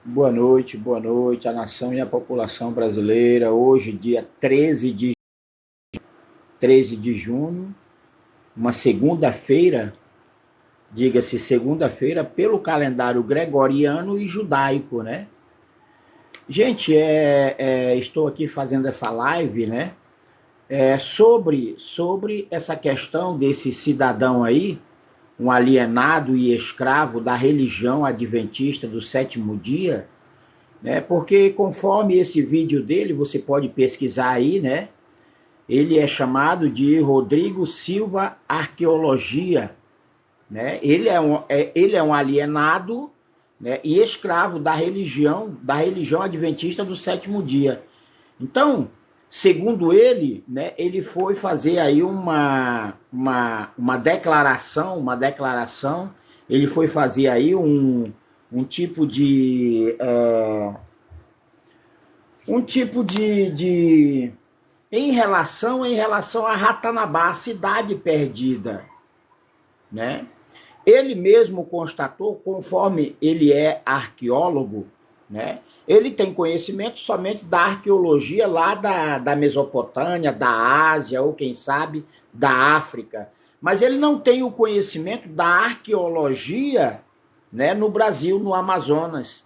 Boa noite, a nação e a população brasileira. Hoje, dia 13 de junho, uma segunda-feira, diga-se segunda-feira, pelo calendário gregoriano e judaico, né? Gente, estou aqui fazendo essa live, né? Sobre essa questão desse cidadão aí, um alienado e escravo da religião adventista do sétimo dia, né? Porque conforme esse vídeo dele, você pode pesquisar aí, né? Ele é chamado de Rodrigo Silva Arqueologia, né? Ele é um alienado, né? E escravo da religião adventista do sétimo dia. Então, segundo ele, né? Ele foi fazer aí uma declaração. Ele foi fazer aí um tipo de em relação a Ratanabá, a cidade perdida, né? Ele mesmo constatou, conforme ele é arqueólogo, né? Ele tem conhecimento somente da arqueologia lá da Mesopotâmia, da Ásia, ou quem sabe, da África. Mas ele não tem o conhecimento da arqueologia, né, no Brasil, no Amazonas.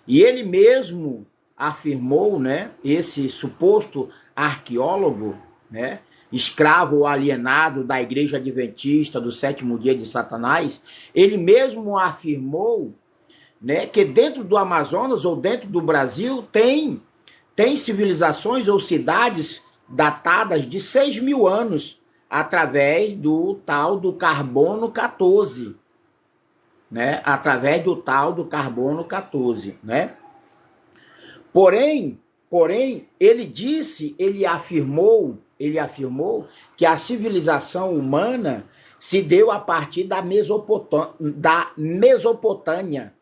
E ele mesmo afirmou, né, esse suposto arqueólogo, né, escravo ou alienado da Igreja Adventista do sétimo dia de Satanás, ele mesmo afirmou, né, que dentro do Amazonas ou dentro do Brasil tem civilizações ou cidades datadas de 6.000 anos através do tal do carbono 14, né? Através do tal do carbono 14, né? Porém, ele afirmou que a civilização humana se deu a partir da Mesopotâmia,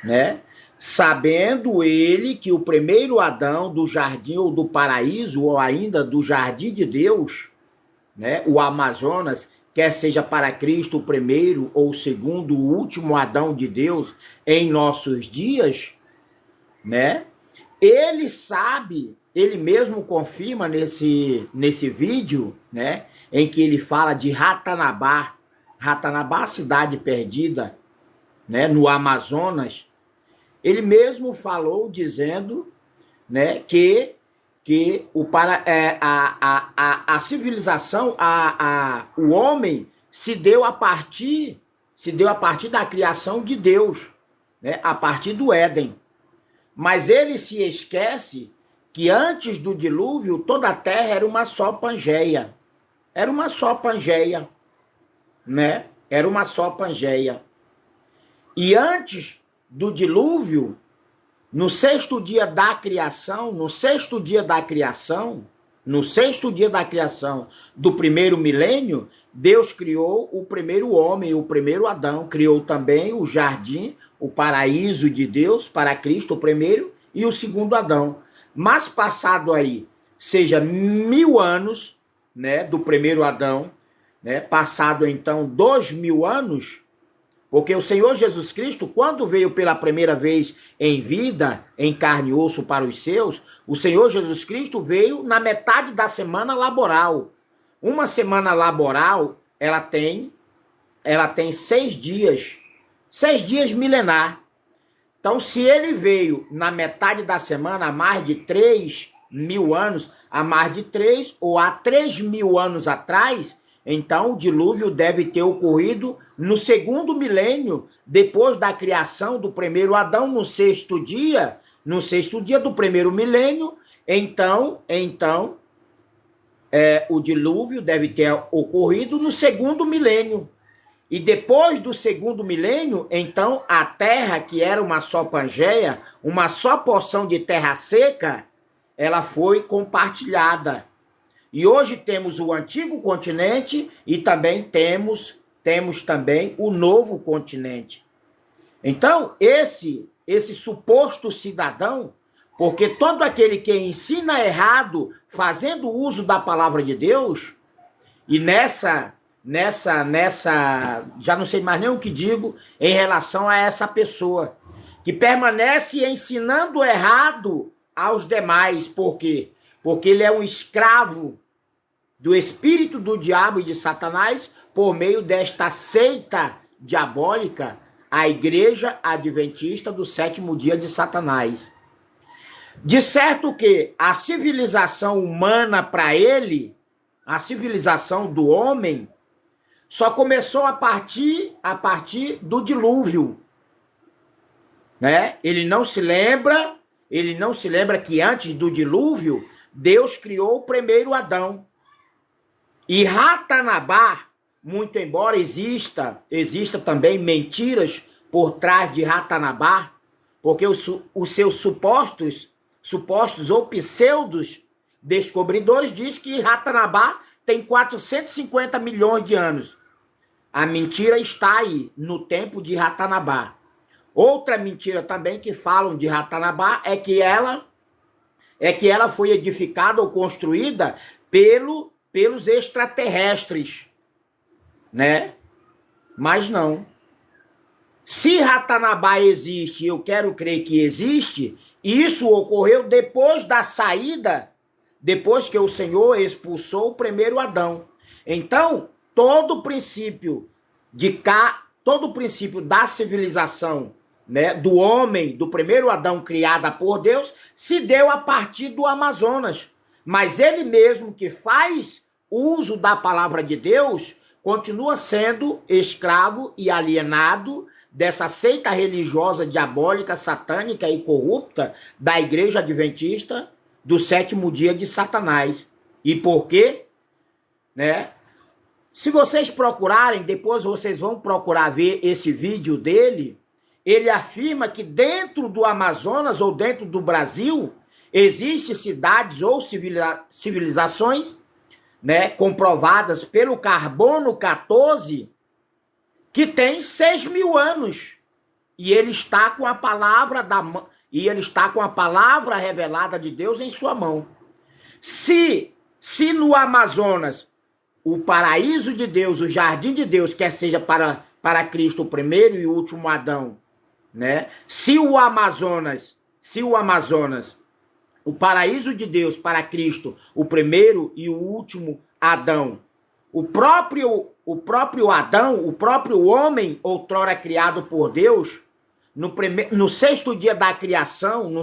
né? Sabendo ele que o primeiro Adão do jardim ou do paraíso, ou ainda do jardim de Deus, né? O Amazonas, quer seja para Cristo o primeiro ou o segundo, o último Adão de Deus em nossos dias, né? Ele sabe, ele mesmo confirma nesse vídeo, né, em que ele fala de Ratanabá, cidade perdida, né, no Amazonas. Ele mesmo falou dizendo, né, que a civilização, o homem se deu a partir da criação de Deus, né, a partir do Éden. Mas ele se esquece que antes do dilúvio toda a terra era uma só Pangeia. Era uma só Pangeia, né? Era uma só Pangeia. E antes do dilúvio, no sexto dia da criação do primeiro milênio, Deus criou o primeiro homem, o primeiro Adão, criou também o jardim, o paraíso de Deus, para Cristo o primeiro e o segundo Adão. Mas passado aí, seja 1.000 anos, né, do primeiro Adão, né, passado então 2.000 anos, porque o Senhor Jesus Cristo, quando veio pela primeira vez em vida, em carne e osso para os seus, o Senhor Jesus Cristo veio na metade da semana laboral. Uma semana laboral, ela tem 6 dias, 6 dias milenar. Então, se ele veio na metade da semana, há mais de 3.000 anos, há mais de 3 ou há 3.000 anos atrás, então o dilúvio deve ter ocorrido no segundo milênio, depois da criação do primeiro Adão, no sexto dia do primeiro milênio. Então, o dilúvio deve ter ocorrido no segundo milênio. E depois do segundo milênio, então, a terra, que era uma só Pangeia, uma só porção de terra seca, ela foi compartilhada. E hoje temos o antigo continente e também temos também o novo continente. Então, esse suposto cidadão, porque todo aquele que ensina errado, fazendo uso da palavra de Deus, e nessa já não sei mais nem o que digo em relação a essa pessoa, que permanece ensinando errado aos demais. Por quê? Porque ele é um escravo do espírito do diabo e de Satanás por meio desta seita diabólica, a Igreja Adventista do Sétimo Dia de Satanás. De certo que a civilização humana para ele, a civilização do homem, só começou a partir do dilúvio, né? Ele não se lembra que antes do dilúvio Deus criou o primeiro Adão. E Ratanabá, muito embora exista também mentiras por trás de Ratanabá, porque os seus supostos ou pseudos descobridores dizem que Ratanabá tem 450 milhões de anos. A mentira está aí, no tempo de Ratanabá. Outra mentira também que falam de Ratanabá é que ela foi edificada ou construída pelos extraterrestres, né? Mas não. Se Ratanabá existe, eu quero crer que existe, isso ocorreu depois da saída, depois que o Senhor expulsou o primeiro Adão. Então, todo o princípio da civilização, né, do homem, do primeiro Adão criada por Deus, se deu a partir do Amazonas. Mas ele mesmo que faz uso da palavra de Deus, continua sendo escravo e alienado dessa seita religiosa diabólica, satânica e corrupta da Igreja Adventista do Sétimo Dia de Satanás. E por quê? Né? Se vocês procurarem, depois vocês vão procurar ver esse vídeo dele, ele afirma que dentro do Amazonas ou dentro do Brasil existem cidades ou civilizações, né, comprovadas pelo carbono 14, que tem 6.000 anos. E ele está com a palavra revelada de Deus em sua mão. Se no Amazonas o paraíso de Deus, o jardim de Deus, quer seja para Cristo o primeiro e o último Adão, né? Se o Amazonas, o paraíso de Deus para Cristo, o primeiro e o último Adão, o próprio Adão, o próprio homem, outrora criado por Deus, no sexto dia da criação, no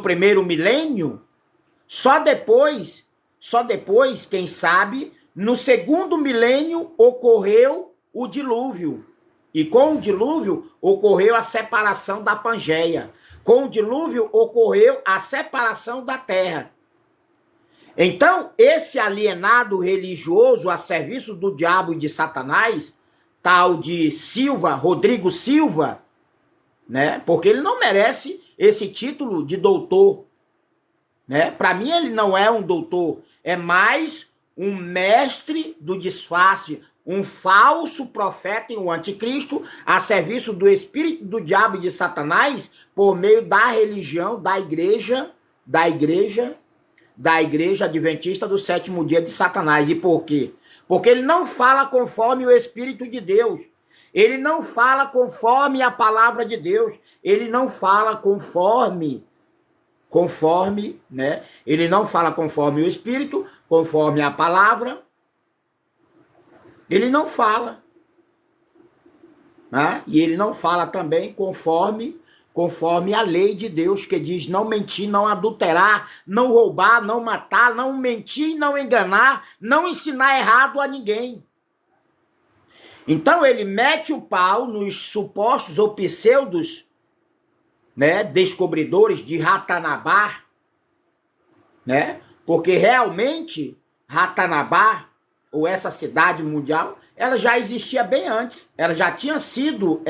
primeiro milênio, só depois, quem sabe, no segundo milênio ocorreu o dilúvio. E com o dilúvio ocorreu a separação da Pangeia. Com o dilúvio ocorreu a separação da terra. Então, esse alienado religioso a serviço do diabo e de Satanás, tal de Rodrigo Silva, né? Porque ele não merece esse título de doutor, né? Para mim, ele não é um doutor, é mais um mestre do disfarce, um falso profeta e um anticristo a serviço do espírito do diabo e de Satanás por meio da religião, da igreja Adventista do Sétimo Dia de Satanás. E por quê? Porque ele não fala conforme o Espírito de Deus. Ele não fala conforme a palavra de Deus. Ele não fala conforme, né? Ele não fala conforme o Espírito, conforme a palavra. Ele não fala. Né? E ele não fala também conforme a lei de Deus, que diz não mentir, não adulterar, não roubar, não matar, não mentir, não enganar, não ensinar errado a ninguém. Então ele mete o pau nos supostos ou pseudos, né, descobridores de Ratanabá, né? Porque realmente Ratanabá, ou essa cidade mundial, ela já existia bem antes. Ela já tinha sido,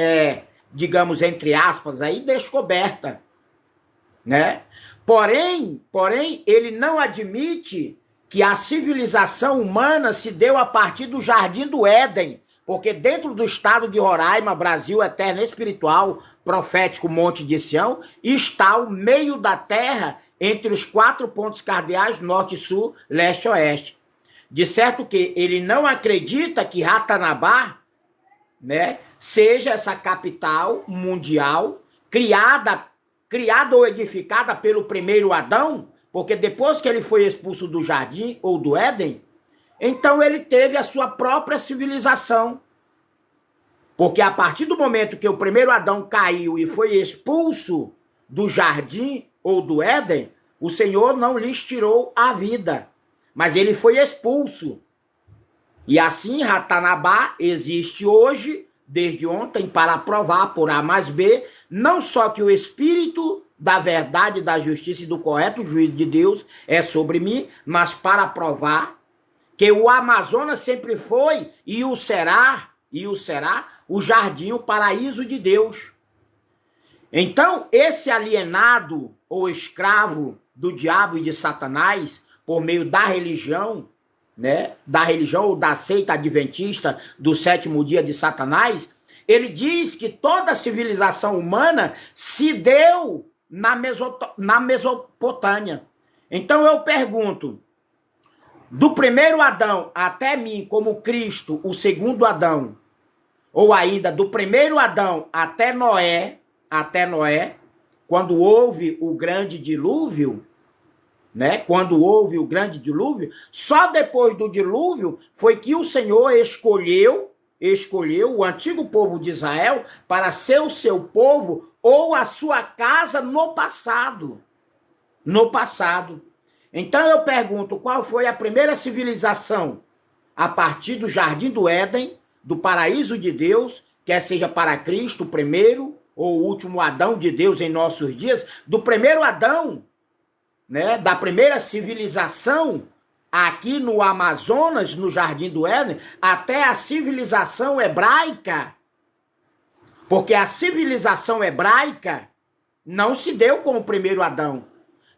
digamos, entre aspas, aí, descoberta, né? Porém, ele não admite que a civilização humana se deu a partir do Jardim do Éden, porque dentro do estado de Roraima, Brasil eterno espiritual, profético Monte de Sião, está o meio da terra entre os 4 pontos cardeais, norte, sul, leste e oeste. De certo que ele não acredita que Ratanabá, né, seja essa capital mundial criada ou edificada pelo primeiro Adão, porque depois que ele foi expulso do jardim ou do Éden, então ele teve a sua própria civilização. Porque a partir do momento que o primeiro Adão caiu e foi expulso do jardim ou do Éden, o Senhor não lhes tirou a vida, mas ele foi expulso. E assim, Ratanabá existe hoje, desde ontem, para provar por A mais B, não só que o Espírito da verdade, da justiça e do correto juízo de Deus é sobre mim, mas para provar que o Amazonas sempre foi e o será o jardim, o paraíso de Deus. Então, esse alienado ou escravo do diabo e de Satanás, por meio da religião, né, da religião ou da seita adventista do sétimo dia de Satanás, ele diz que toda a civilização humana se deu na Mesopotâmia. Então eu pergunto, do primeiro Adão até mim, como Cristo, o segundo Adão, ou ainda do primeiro Adão até Noé, quando houve o grande dilúvio, né? Quando houve o grande dilúvio, só depois do dilúvio foi que o Senhor escolheu o antigo povo de Israel para ser o seu povo ou a sua casa no passado. No passado. Então eu pergunto, qual foi a primeira civilização a partir do Jardim do Éden, do paraíso de Deus, quer seja para Cristo o primeiro ou o último Adão de Deus em nossos dias, do primeiro Adão, né, da primeira civilização aqui no Amazonas, no Jardim do Éden, até a civilização hebraica. Porque a civilização hebraica não se deu com o primeiro Adão.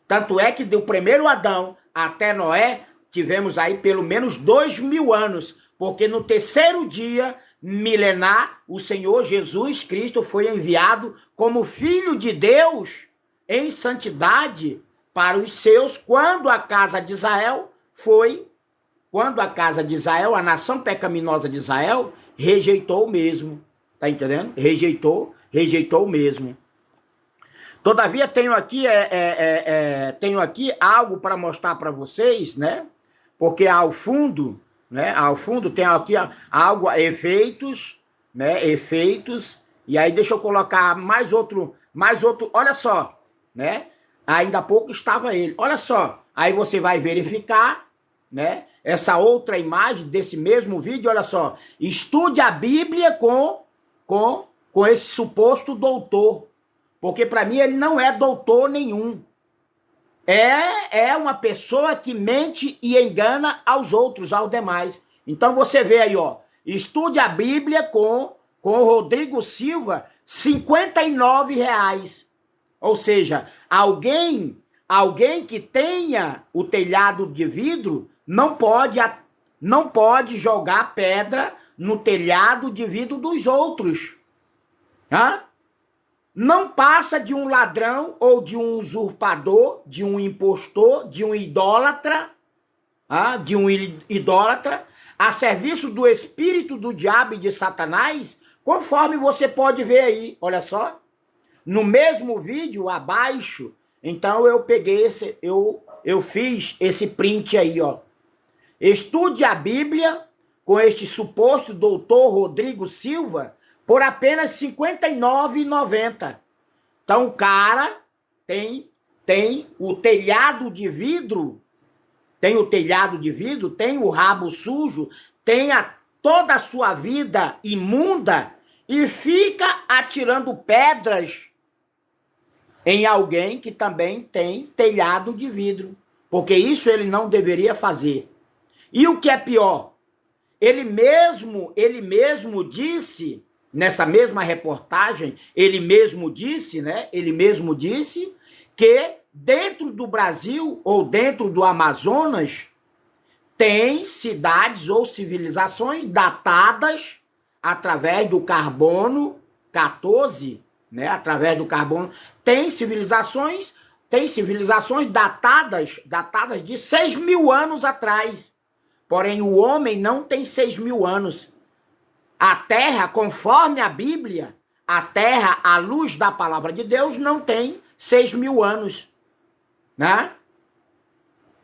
Tanto é que do primeiro Adão até Noé, tivemos aí pelo menos 2000 anos, porque no terceiro dia milenar, o Senhor Jesus Cristo foi enviado como Filho de Deus em santidade para os seus, quando a casa de Israel, a nação pecaminosa de Israel, rejeitou o mesmo. Tá entendendo? Rejeitou o mesmo. Todavia, tenho aqui algo para mostrar para vocês, né? Porque ao fundo tem aqui algo, efeitos, né? Efeitos. E aí deixa eu colocar mais outro, olha só, né? Ainda há pouco estava ele. Olha só, aí você vai verificar, né? Essa outra imagem desse mesmo vídeo, olha só. Estude a Bíblia com esse suposto doutor. Porque para mim ele não é doutor nenhum. É uma pessoa que mente e engana aos outros, aos demais. Então você vê aí, ó. Estude a Bíblia com o Rodrigo Silva, R$59. Ou seja, alguém que tenha o telhado de vidro não pode jogar pedra no telhado de vidro dos outros. Hã? Não passa de um ladrão ou de um usurpador, de um impostor, de um idólatra, a serviço do espírito do diabo e de Satanás, conforme você pode ver aí, olha só. No mesmo vídeo abaixo, então eu peguei eu fiz esse print aí, ó. Estude a Bíblia com este suposto doutor Rodrigo Silva por apenas R$ 59,90. Então o cara tem o telhado de vidro, tem o rabo sujo, tem toda a sua vida imunda e fica atirando pedras em alguém que também tem telhado de vidro. Porque isso ele não deveria fazer. E o que é pior, ele mesmo disse, nessa mesma reportagem, ele mesmo disse que dentro do Brasil ou dentro do Amazonas tem cidades ou civilizações datadas através do carbono 14, né? Através do carbono. Tem civilizações datadas de 6.000 anos atrás. Porém, o homem não tem 6.000 anos. A terra, conforme a Bíblia, a terra, à luz da palavra de Deus, não tem 6.000 anos, né?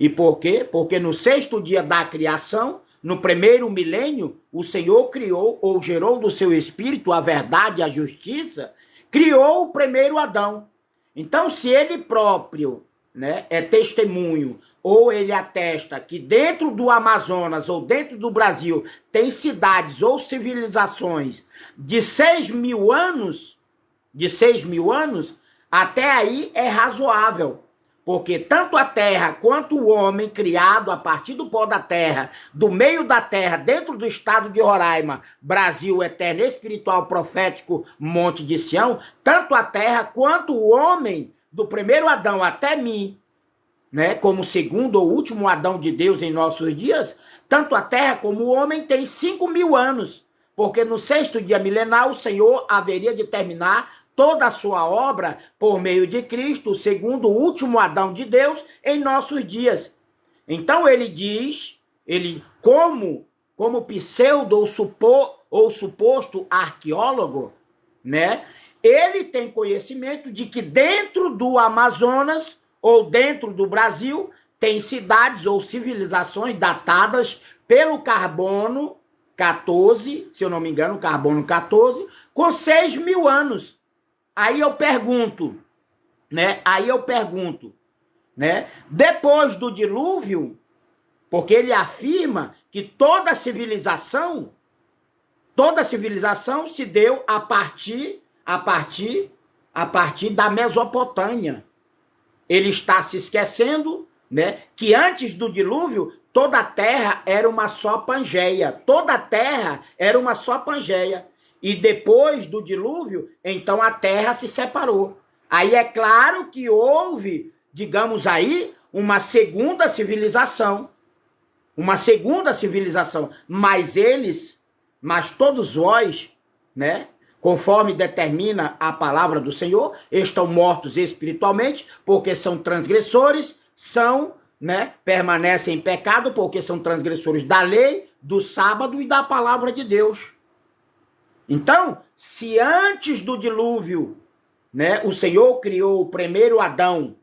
E por quê? Porque no 6º dia da criação, no primeiro milênio, o Senhor criou ou gerou do seu espírito a verdade e a justiça, criou o primeiro Adão. Então, se ele próprio, né, é testemunho, ou ele atesta que dentro do Amazonas ou dentro do Brasil tem cidades ou civilizações de 6.000 anos, até aí é razoável. Porque tanto a terra quanto o homem criado a partir do pó da terra, do meio da terra, dentro do estado de Roraima, Brasil eterno, espiritual, profético, Monte de Sião, tanto a terra quanto o homem, do primeiro Adão até mim, né, como segundo ou último Adão de Deus em nossos dias, tanto a terra como o homem tem 5.000 anos. Porque no 6º dia milenar o Senhor haveria de terminar toda a sua obra por meio de Cristo, segundo o último Adão de Deus, em nossos dias. Então ele diz, como pseudo ou suposto arqueólogo, né, ele tem conhecimento de que dentro do Amazonas ou dentro do Brasil tem cidades ou civilizações datadas pelo carbono 14, se eu não me engano, carbono 14, com 6.000 anos. Aí eu pergunto, depois do dilúvio, porque ele afirma que toda civilização se deu a partir da Mesopotâmia. Ele está se esquecendo, né, que antes do dilúvio toda a terra era uma só Pangeia. Toda a terra era uma só Pangeia. E depois do dilúvio, então a terra se separou. Aí é claro que houve, digamos aí, uma segunda civilização. Mas todos vós, né, conforme determina a palavra do Senhor, estão mortos espiritualmente, porque são transgressores, permanecem em pecado, porque são transgressores da lei, do sábado e da palavra de Deus. Então, se antes do dilúvio, né, o Senhor criou o primeiro Adão,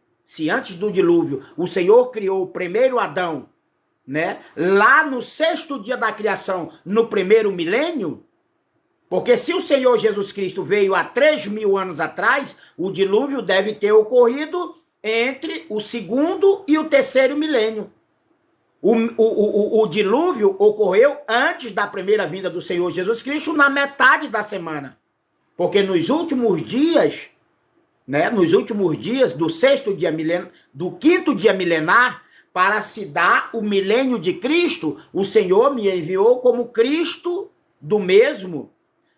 né, lá no 6º dia da criação, no primeiro milênio, porque se o Senhor Jesus Cristo veio há 3.000 anos atrás, o dilúvio deve ter ocorrido entre o 2º e o 3º milênio. O dilúvio ocorreu antes da primeira vinda do Senhor Jesus Cristo, na metade da semana. Porque nos últimos dias, né, do 6º dia milenar, do 5º dia milenar, para se dar o milênio de Cristo, o Senhor me enviou como Cristo do mesmo,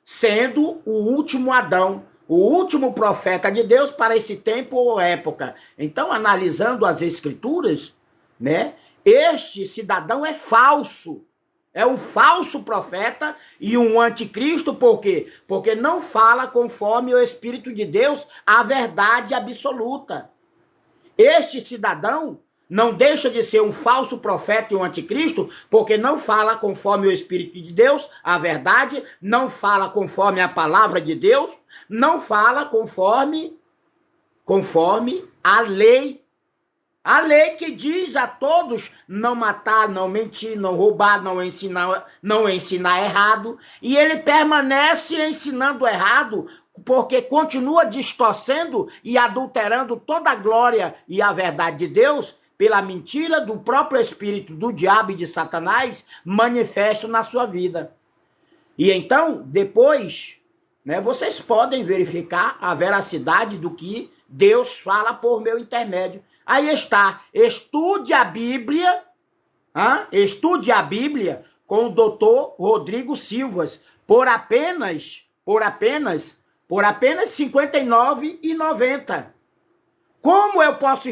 sendo o último Adão, o último profeta de Deus para esse tempo ou época. Então, analisando as Escrituras, né, este cidadão é falso. É um falso profeta e um anticristo, por quê? Porque não fala conforme o Espírito de Deus a verdade absoluta. Este cidadão não deixa de ser um falso profeta e um anticristo, porque não fala conforme o Espírito de Deus a verdade, não fala conforme a palavra de Deus, não fala conforme a lei. A lei que diz a todos não matar, não mentir, não roubar, não ensinar errado. E ele permanece ensinando errado porque continua distorcendo e adulterando toda a glória e a verdade de Deus pela mentira do próprio espírito do diabo e de Satanás manifesto na sua vida. E então, depois, né, vocês podem verificar a veracidade do que Deus fala por meu intermédio. Aí está, estude a Bíblia com o doutor Rodrigo Silvas, por apenas R$ 59,90. Como eu posso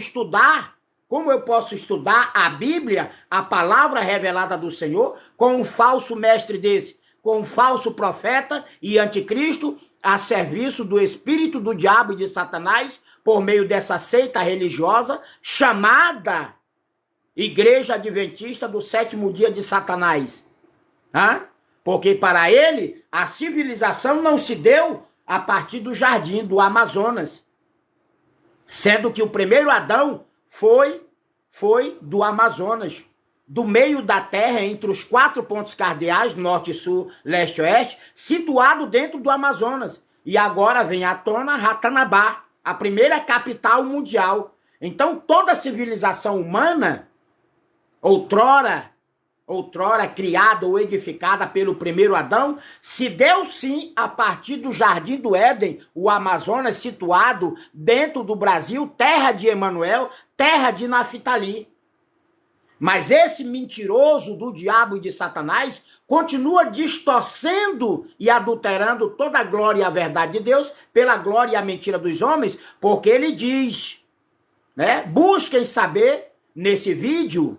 estudar a Bíblia, a palavra revelada do Senhor, com um falso mestre desse, com um falso profeta e anticristo, a serviço do espírito do diabo e de Satanás, por meio dessa seita religiosa Igreja Adventista do 7º dia de Satanás? Porque para ele, a civilização não se deu a partir do jardim do Amazonas. Sendo que o primeiro Adão foi do Amazonas. Do meio da terra, entre os 4 pontos cardeais, norte, sul, leste e oeste, situado dentro do Amazonas. E agora vem à tona Ratanabá, a primeira capital mundial. Então, toda a civilização humana, outrora criada ou edificada pelo primeiro Adão, se deu sim a partir do Jardim do Éden, o Amazonas situado dentro do Brasil, terra de Emanuel, terra de Naftali. Mas esse mentiroso do diabo e de Satanás continua distorcendo e adulterando toda a glória e a verdade de Deus pela glória e a mentira dos homens, porque ele diz, né? Busquem saber nesse vídeo,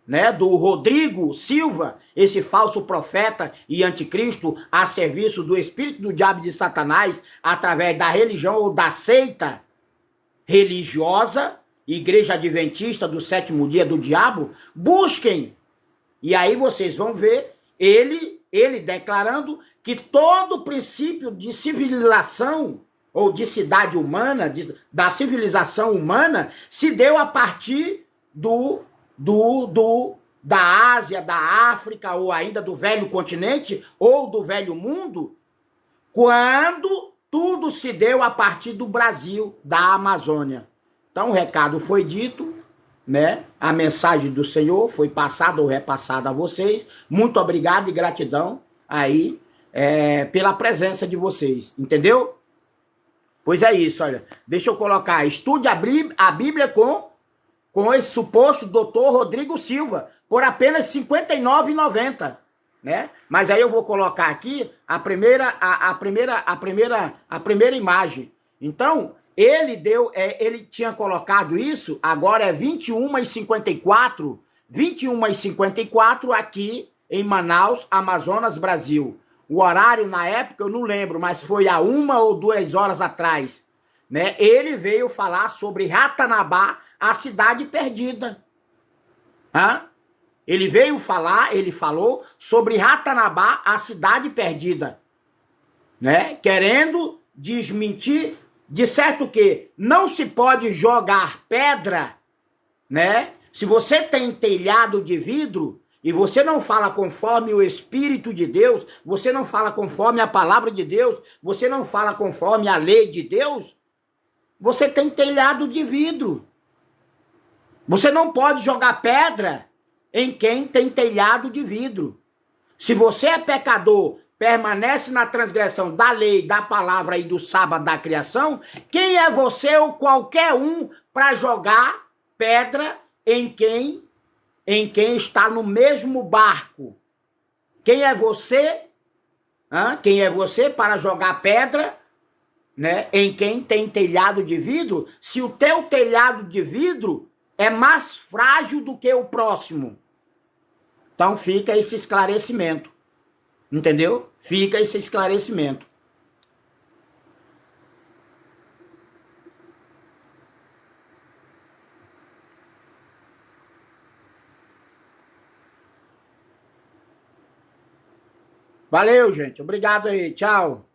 né, do Rodrigo Silva, esse falso profeta e anticristo a serviço do espírito do diabo e de Satanás, através da religião ou da seita religiosa, Igreja Adventista do Sétimo Dia do Diabo. Busquem, e aí vocês vão ver ele declarando que todo o princípio de civilização ou de cidade humana, da civilização humana, se deu a partir da Ásia, da África, ou ainda do velho continente, ou do velho mundo, quando tudo se deu a partir do Brasil, da Amazônia. Então o recado foi dito, né? A mensagem do Senhor foi passada ou repassada a vocês. Muito obrigado e gratidão aí pela presença de vocês, entendeu? Pois é isso, olha. Deixa eu colocar, estude a Bíblia com esse suposto doutor Rodrigo Silva, por apenas R$ 59,90, né? Mas aí eu vou colocar aqui a primeira imagem. Então, ele tinha colocado isso, agora é 21h54, 21h54 aqui em Manaus, Amazonas, Brasil. O horário na época eu não lembro, mas foi há 1 ou 2 horas atrás, né? Ele veio falar sobre Ratanabá, a cidade perdida. Ele falou sobre Ratanabá, a cidade perdida, né? Querendo desmentir, de certo que não se pode jogar pedra, né? Se você tem telhado de vidro e você não fala conforme o Espírito de Deus, você não fala conforme a palavra de Deus, você não fala conforme a lei de Deus, você tem telhado de vidro. Você não pode jogar pedra em quem tem telhado de vidro. Se você é pecador, permanece na transgressão da lei, da palavra e do sábado da criação, quem é você ou qualquer um para jogar pedra em quem está no mesmo barco? Quem é você? Quem é você para jogar pedra, né, em quem tem telhado de vidro, se o teu telhado de vidro é mais frágil do que o próximo? Então fica esse esclarecimento. Entendeu? Fica esse esclarecimento. Valeu, gente. Obrigado aí. Tchau.